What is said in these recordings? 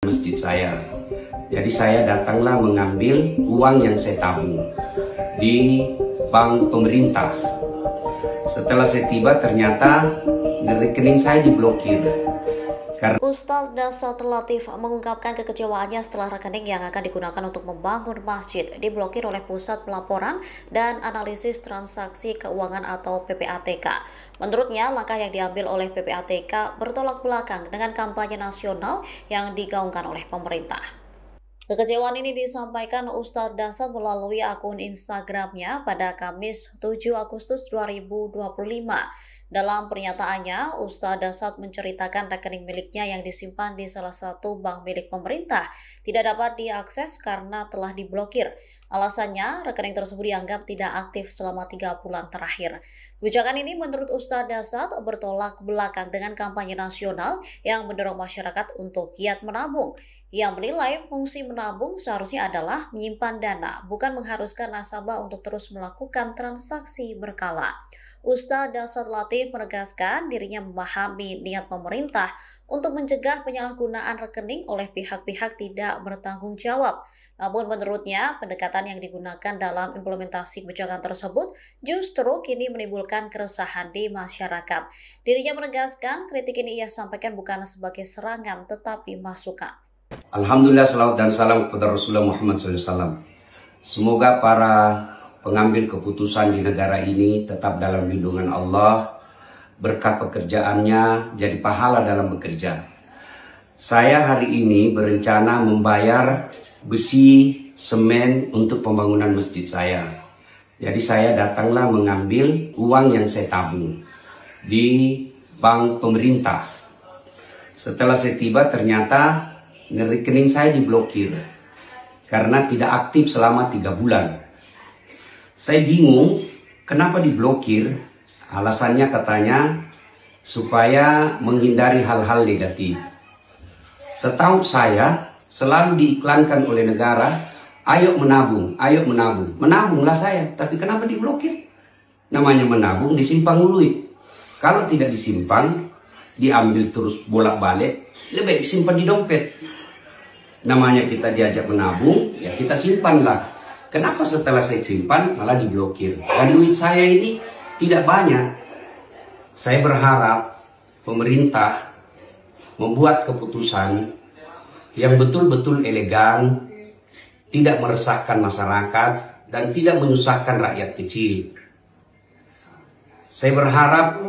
masjid saya. Jadi saya datanglah mengambil uang yang saya tabung di bank pemerintah. Setelah saya tiba ternyata rekening saya diblokir. Ustadz Dasat Latif mengungkapkan kekecewaannya setelah rekening yang akan digunakan untuk membangun masjid diblokir oleh Pusat Pelaporan dan Analisis Transaksi Keuangan atau PPATK. Menurutnya, langkah yang diambil oleh PPATK bertolak belakang dengan kampanye nasional yang digaungkan oleh pemerintah. Kekecewaan ini disampaikan Ustadz Dasat melalui akun Instagramnya pada Kamis 7 Agustus 2025. Dalam pernyataannya, Ustadz Dasat menceritakan rekening miliknya yang disimpan di salah satu bank milik pemerintah tidak dapat diakses karena telah diblokir. Alasannya, rekening tersebut dianggap tidak aktif selama 3 bulan terakhir. Kebijakan ini menurut Ustadz Dasat bertolak belakang dengan kampanye nasional yang mendorong masyarakat untuk giat menabung. Ia menilai fungsi menabung seharusnya adalah menyimpan dana, bukan mengharuskan nasabah untuk terus melakukan transaksi berkala. Ustadz Dasat Latif menegaskan dirinya memahami niat pemerintah untuk mencegah penyalahgunaan rekening oleh pihak-pihak tidak bertanggung jawab. Namun menurutnya, pendekatan yang digunakan dalam implementasi kebijakan tersebut justru kini menimbulkan keresahan di masyarakat. Dirinya menegaskan kritik ini ia sampaikan bukan sebagai serangan tetapi masukan. Alhamdulillah, salawat dan salam kepada Rasulullah Muhammad SAW. Semoga para pengambil keputusan di negara ini tetap dalam lindungan Allah, berkat pekerjaannya jadi pahala dalam bekerja. Saya hari ini berencana membayar besi semen untuk pembangunan masjid saya. Jadi saya datanglah mengambil uang yang saya tabung di bank pemerintah. Setelah saya tiba ternyata rekening saya diblokir karena tidak aktif selama 3 bulan. Saya bingung kenapa diblokir. Alasannya katanya supaya menghindari hal-hal negatif. Setahu saya selalu diiklankan oleh negara, ayo menabung, ayo menabung. Menabunglah saya, tapi kenapa diblokir? Namanya menabung disimpan duit. Kalau tidak disimpan, diambil terus bolak-balik, lebih baik disimpan di dompet. Namanya kita diajak menabung, ya kita simpanlah. Kenapa setelah saya simpan malah diblokir? Dan duit saya ini tidak banyak. Saya berharap pemerintah membuat keputusan yang betul-betul elegan, tidak meresahkan masyarakat, dan tidak menyusahkan rakyat kecil. Saya berharap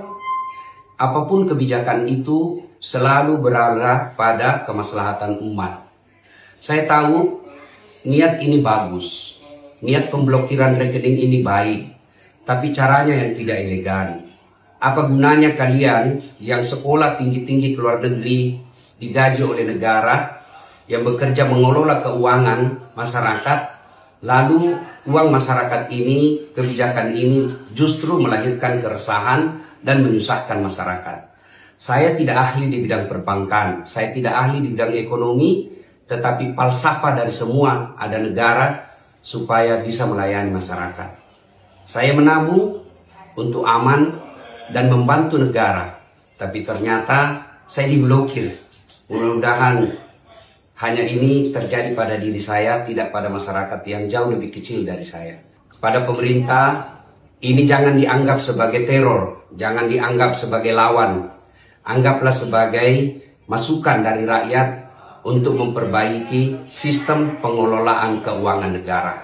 apapun kebijakan itu selalu berarah pada kemaslahatan umat. Saya tahu niat ini bagus, niat pemblokiran rekening ini baik, tapi caranya yang tidak elegan. Apa gunanya kalian yang sekolah tinggi-tinggi ke luar negeri, digaji oleh negara, yang bekerja mengelola keuangan masyarakat, lalu uang masyarakat ini, kebijakan ini justru melahirkan keresahan dan menyusahkan masyarakat. Saya tidak ahli di bidang perbankan, saya tidak ahli di bidang ekonomi, tetapi falsafah dari semua ada negara supaya bisa melayani masyarakat. Saya menabung untuk aman dan membantu negara, tapi ternyata saya diblokir. Mudah-mudahan hanya ini terjadi pada diri saya, tidak pada masyarakat yang jauh lebih kecil dari saya. Kepada pemerintah, ini jangan dianggap sebagai teror, jangan dianggap sebagai lawan. Anggaplah sebagai masukan dari rakyat untuk memperbaiki sistem pengelolaan keuangan negara.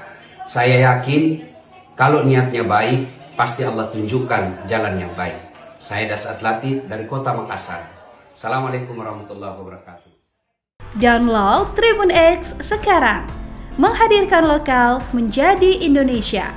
Saya yakin kalau niatnya baik, pasti Allah tunjukkan jalan yang baik. Saya Dasat Latif dari Kota Makassar. Assalamualaikum warahmatullahi wabarakatuh. Download Tribun X sekarang, menghadirkan lokal menjadi Indonesia.